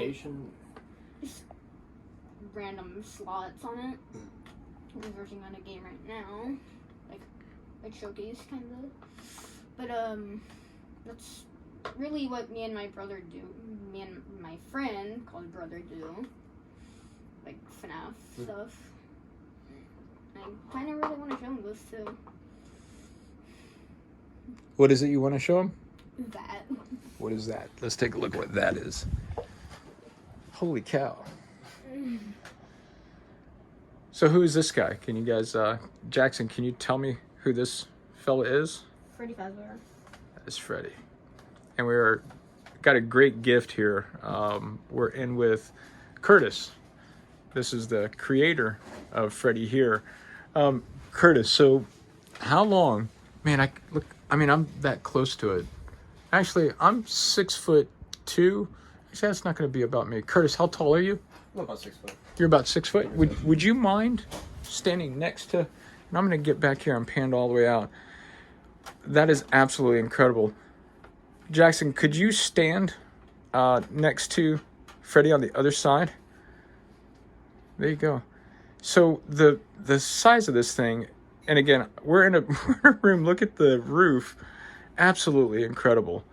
animation? Just random slots on it. I'm working on a game right now, like showcase kind of. But that's really what me and my brother do. Me and my friend called brother do, like FNAF stuff. I kind of really want to show him this too. What is it you want to show him? That. What is that? Let's take a look at what that is. Holy cow. So who is this guy? Can you guys, Jaxen, can you tell me who this fella is? Freddy Fazbear. That's Freddy. And we're got a great gift here. We're in with Curtis. This is the creator of Freddy here. Curtis, so how long, man, I'm that close to it. Actually, I'm 6'2". Actually, that's not going to be about me. Curtis, how tall are you? I'm about 6 foot. You're about 6 foot? Would you mind standing next to... And I'm going to get back here and pan all the way out. That is absolutely incredible. Jaxen, could you stand next to Freddy on the other side? There you go. So the size of this thing, and again, we're in a room. Look at the roof. Absolutely incredible.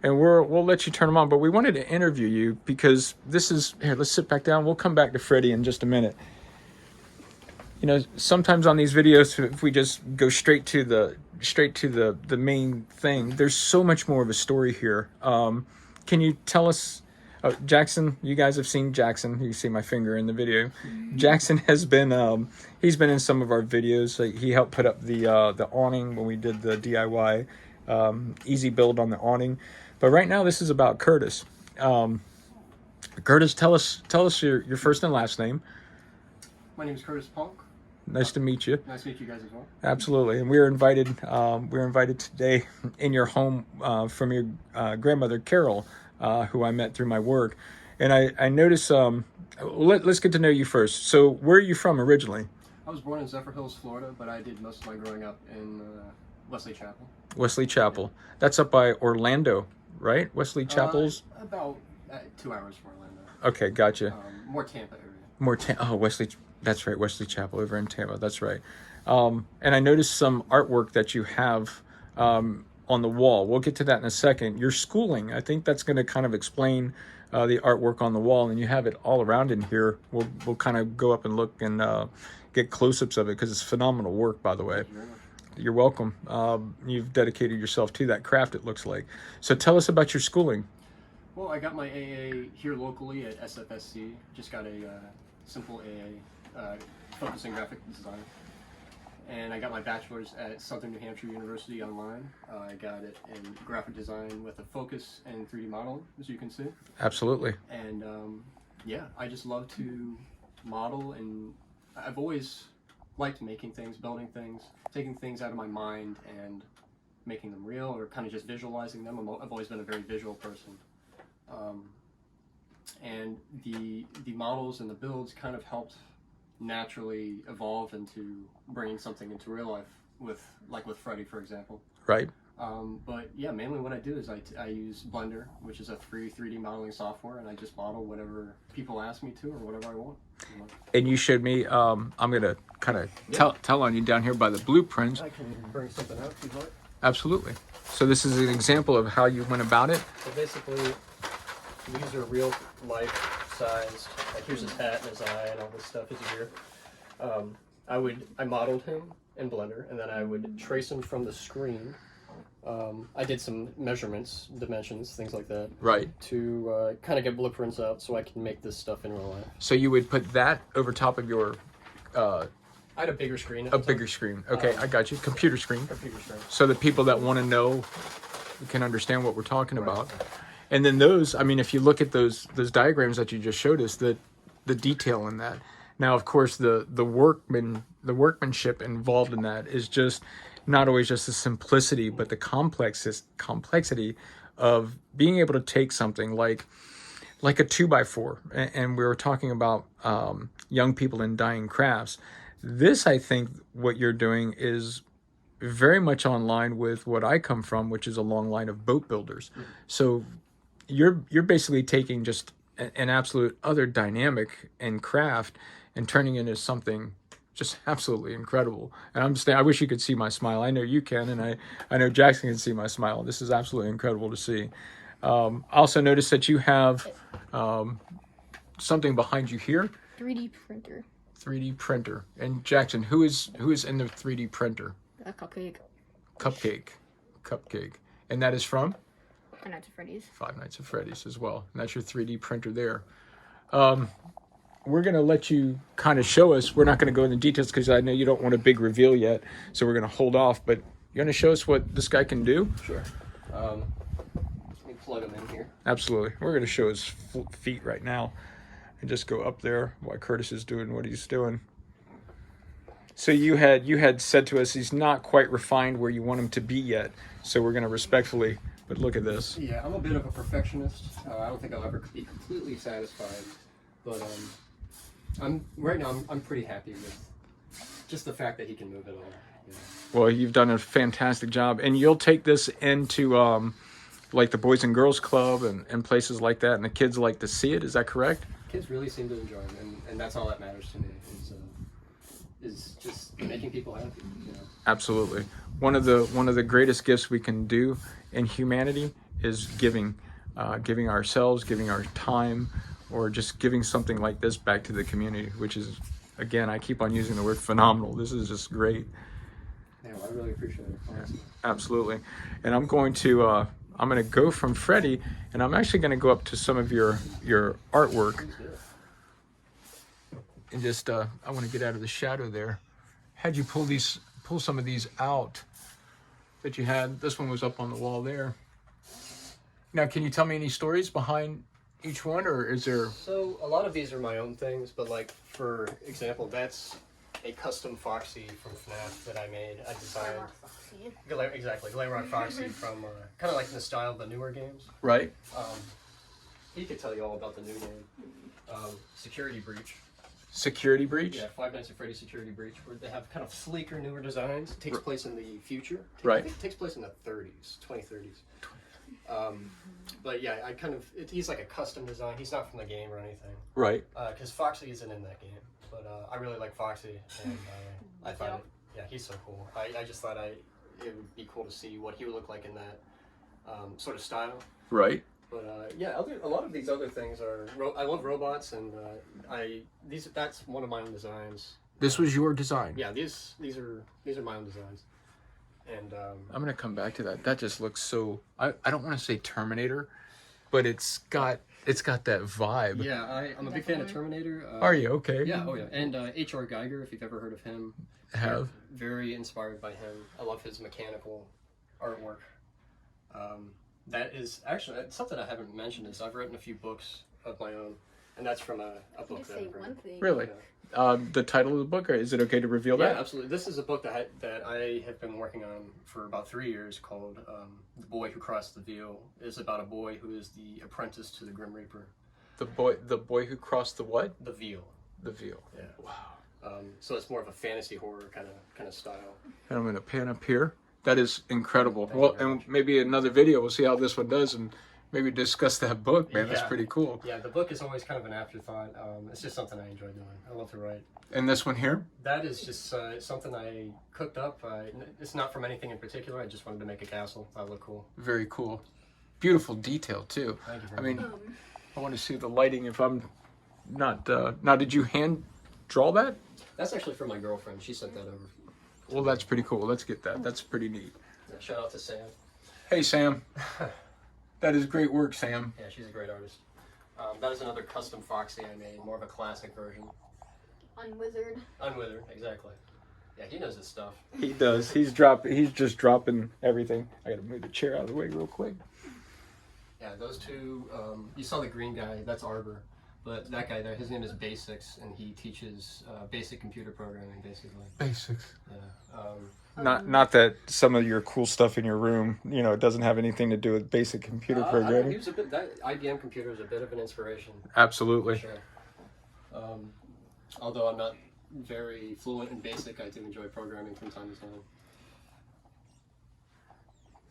And we'll let you turn them on, but we wanted to interview you because this is, here, let's sit back down. We'll come back to Freddy in just a minute. You know, sometimes on these videos, if we just go straight to the main thing, there's so much more of a story here. Can you tell us, Jaxen, you guys have seen Jaxen. You see my finger in the video. Jaxen has been, he's been in some of our videos. He helped put up the awning when we did the DIY easy build on the awning. But right now, this is about Curtis. Curtis, tell us your first and last name. My name is Curtis Paulk. Nice to meet you. Nice to meet you guys as well. Absolutely, and we were invited. Today in your home from your grandmother Carol, who I met through my work, and I noticed. Let's get to know you first. So, where are you from originally? I was born in Zephyr Hills, Florida, but I did most of my growing up in Wesley Chapel. Wesley Chapel. That's up by Orlando, right? Wesley Chapel's about 2 hours from Orlando. Okay, gotcha. More Tampa area. Oh, Wesley. That's right, Wesley Chapel over in Tampa. That's right. And I noticed some artwork that you have on the wall. We'll get to that in a second. Your schooling, I think that's going to kind of explain the artwork on the wall, and you have it all around in here. We'll kind of go up and look and get close-ups of it because it's phenomenal work, by the way. You're welcome. You've dedicated yourself to that craft, it looks like. So tell us about your schooling. Well, I got my AA here locally at SFSC. Just got a simple AA focusing graphic design. And I got my bachelor's at Southern New Hampshire University online. I got it in graphic design with a focus and 3D modeling, as you can see. Absolutely. And yeah, I just love to model, and I've always liked making things, building things, taking things out of my mind and making them real, or kind of just visualizing them. I've always been a very visual person. And the models and the builds kind of helped naturally evolve into bringing something into real life with Freddy, for example. Right. But yeah, mainly what I do is I use Blender, which is a free 3D modeling software, and I just model whatever people ask me to or whatever I want. You know? And you showed me, I'm going to kind of tell on you down here by the blueprints. I can bring something out if you'd like. Absolutely. So this is an example of how you went about it. So basically, these are real life sized. Like here's his hat and his eye and all this stuff, his ear. I modeled him in Blender, and then I would trace him from the screen. I did some measurements, dimensions, things like that. Right. To kind of get blueprints out so I can make this stuff in real life. So you would put that over top of your... I had a bigger screen. A bigger screen. Okay, I got you. Computer screen. Computer screen. So the people that want to know can understand what we're talking about. And then those, I mean, if you look at those diagrams that you just showed us, the detail in that. Now, of course, the workmanship involved in that is just not always just the simplicity, but the complexity of being able to take something like a 2x4, and we were talking about young people in dying crafts. This, I think, what you're doing is very much on line with what I come from, which is a long line of boat builders. So you're basically taking just an absolute other dynamic and craft and turning it into something just absolutely incredible. And I wish you could see my smile. I know you can, and I know Jaxen can see my smile. This is absolutely incredible to see. I also noticed that you have something behind you here. 3D printer. 3D printer. And Jaxen, who is in the 3D printer? A cupcake. Cupcake. And that is from? Five Nights at Freddy's. Five Nights at Freddy's as well. And that's your 3D printer there. We're going to let you kind of show us. We're not going to go into details because I know you don't want a big reveal yet. So we're going to hold off. But you're going to show us what this guy can do? Sure. Let me plug him in here. Absolutely. We're going to show his feet right now. And just go up there while Curtis is doing what he's doing. So you had said to us he's not quite refined where you want him to be yet. So we're going to respectfully, but look at this. Yeah, I'm a bit of a perfectionist. I don't think I'll ever be completely satisfied. But I'm pretty happy with just the fact that he can move it all. You know? Well, you've done a fantastic job. And you'll take this into like the Boys and Girls Club and places like that, and the kids like to see it. Is that correct? Kids really seem to enjoy it, and that's all that matters to me. Is just making people happy. You know? Absolutely. One of the greatest gifts we can do in humanity is giving ourselves, giving our time, or just giving something like this back to the community, which is, again, I keep on using the word phenomenal. This is just great. Yeah, well, I really appreciate it. Honestly. Absolutely. And I'm going to go from Freddy, and I'm actually going to go up to some of your artwork. And just, I want to get out of the shadow there. Had you pull some of these out that you had? This one was up on the wall there. Now, can you tell me any stories behind each one, or is there? So a lot of these are my own things, but like for example, that's a custom Foxy from FNAF that I made. I designed. Exactly, Glamrock Foxy from kind of like in the style of the newer games. Right. He could tell you all about the new game. Security Breach. Security Breach? Yeah, Five Nights at Freddy Security Breach, where they have kind of sleeker, newer designs. It takes place in the future. Right. I think it takes place in the 30s, 2030s. But yeah, he's like a custom design. He's not from the game or anything. Right. Because Foxy isn't in that game. But I really like Foxy, and I thought, he's so cool. I just thought it would be cool to see what he would look like in that sort of style. Right. But a lot of these other things are. I love robots, and that's one of my own designs. This was your design. Yeah, these are my own designs, and I'm gonna come back to that. That just looks so. I don't want to say Terminator, but it's got that vibe. Yeah, I'm a big fan of Terminator. Are you okay? Yeah, oh yeah, and H.R. Geiger, if you've ever heard of him. Have. Very inspired by him. I love his mechanical artwork. That is actually something I haven't mentioned is I've written a few books of my own, and that's from a book that I've written. Really? Yeah. The title of the book, or is it okay to reveal that? Yeah, absolutely. This is a book that I have been working on for about 3 years called The Boy Who Crossed the Veil. It's about a boy who is the apprentice to the Grim Reaper. The boy who crossed the what? The Veil. The Veil. Yeah. Wow. So it's more of a fantasy horror kind of style. And I'm going to pan up here. That is incredible. Thank Well, you very and much. maybe another video, we'll see how this one does, and maybe discuss that book, man. That's pretty cool. Yeah, the book is always kind of an afterthought. It's just something I enjoy doing. I love to write. And this one here? That is just something I cooked up. It's not from anything in particular. I just wanted to make a castle. That looked cool. Very cool. Beautiful detail, too. Thank you very much. I want to see the lighting if I'm not... now, did you hand draw that? That's actually from my girlfriend. She sent that over. Well, that's pretty cool. Let's get that. That's pretty neat. Yeah, shout out to Sam. Hey, Sam. That is great work, Sam. Yeah, she's a great artist. That is another custom Foxy I made, more of a classic version. Unwithered. Unwithered, exactly. Yeah, he knows his stuff. He does. He's just dropping everything. I gotta move the chair out of the way real quick. Yeah, those two, you saw the green guy, that's Arbor. But that guy there, his name is Basics, and he teaches basic computer programming, basically. Basics. Yeah. Not that some of your cool stuff in your room, it doesn't have anything to do with basic computer programming. He was that IBM computer is a bit of an inspiration. Absolutely. For sure. Although I'm not very fluent in BASIC, I do enjoy programming from time to time.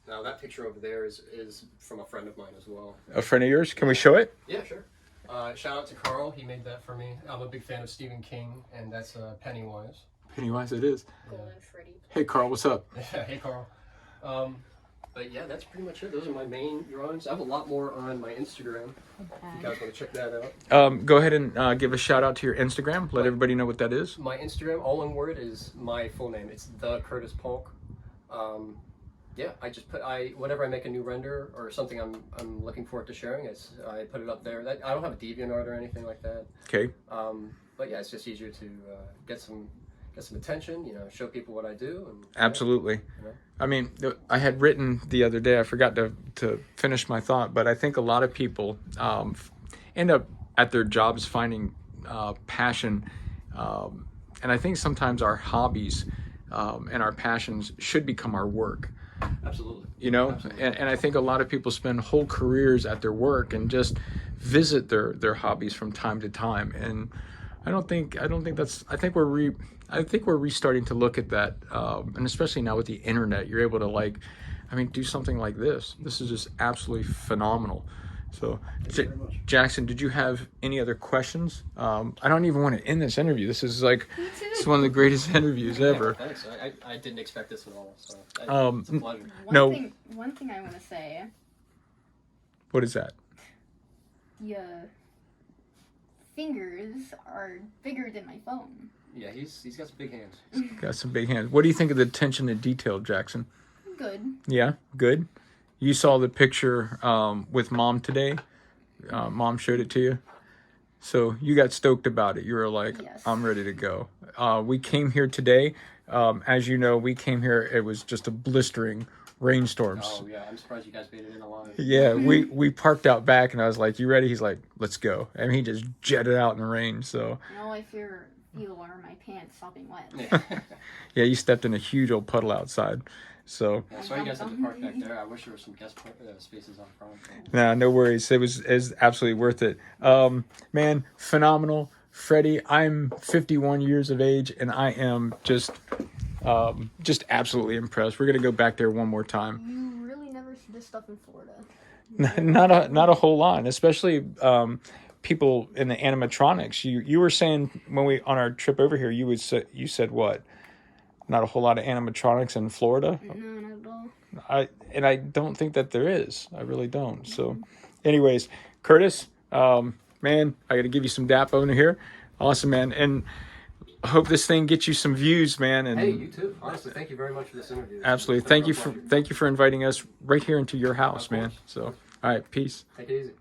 Now that picture over there is from a friend of mine as well. A friend of yours? Can we show it? Yeah, sure. Shout out to Carl. He made that for me. I'm a big fan of Stephen King, and that's Pennywise. Pennywise it is. Golden Freddy. Hey, Carl, what's up? Hey, Carl. But yeah, that's pretty much it. Those are my main drawings. I have a lot more on my Instagram. If you guys want to check that out. Go ahead and give a shout out to your Instagram. Let everybody know what that is. My Instagram, all one word, is my full name. It's the Curtis Paulk. Yeah, I just put whenever I make a new render or something I'm looking forward to sharing, I put it up there. I don't have a DeviantArt or anything like that. Okay. But yeah, it's just easier to get some attention, show people what I do. And, Absolutely. I mean, I had written the other day, I forgot to finish my thought, but I think a lot of people end up at their jobs finding passion. And I think sometimes our hobbies and our passions should become our work. Absolutely. Absolutely. And I think a lot of people spend whole careers at their work and just visit their hobbies from time to time. And I think we're restarting to look at that, and especially now with the internet, you're able to do something like this. This is just absolutely phenomenal. So, Jaxen, did you have any other questions? I don't even want to end this interview. This is it's one of the greatest interviews ever. Yeah, thanks. I didn't expect this at all. So it's a pleasure. One thing I want to say. What is that? Your fingers are bigger than my phone. Yeah, he's got some big hands. Got some big hands. What do you think of the attention to detail, Jaxen? Good. Yeah, good. You saw the picture with Mom today. Mom showed it to you. So you got stoked about it. You were like, yes. I'm ready to go. We came here today. As you know, we came here. It was just a blistering rainstorms. Oh, yeah. I'm surprised you guys made it in alive. Yeah, we parked out back, and I was like, you ready? He's like, let's go. And he just jetted out in the rain. So. All I feel are my pants sopping wet. Yeah. Yeah, you stepped in a huge old puddle outside. So. Yeah, sorry you guys had to park back there. I wish there were some guest spaces on front. Nah, no worries. It was absolutely worth it. Man, phenomenal. Freddy, I'm 51 years of age, and I am just absolutely impressed. We're gonna go back there one more time. You really never see this stuff in Florida. Not a whole lot, especially people in the animatronics. You were saying when we on our trip over here, you said what? Not a whole lot of animatronics in Florida. No, not at all. I don't think that there is. I really don't. So, anyways, Curtis, man, I got to give you some dap over here. Awesome, man, and I hope this thing gets you some views, man. And hey, you too. Honestly, thank you very much for this interview. Absolutely, thank you for inviting us right here into your house, man. So, all right, peace. Take it easy.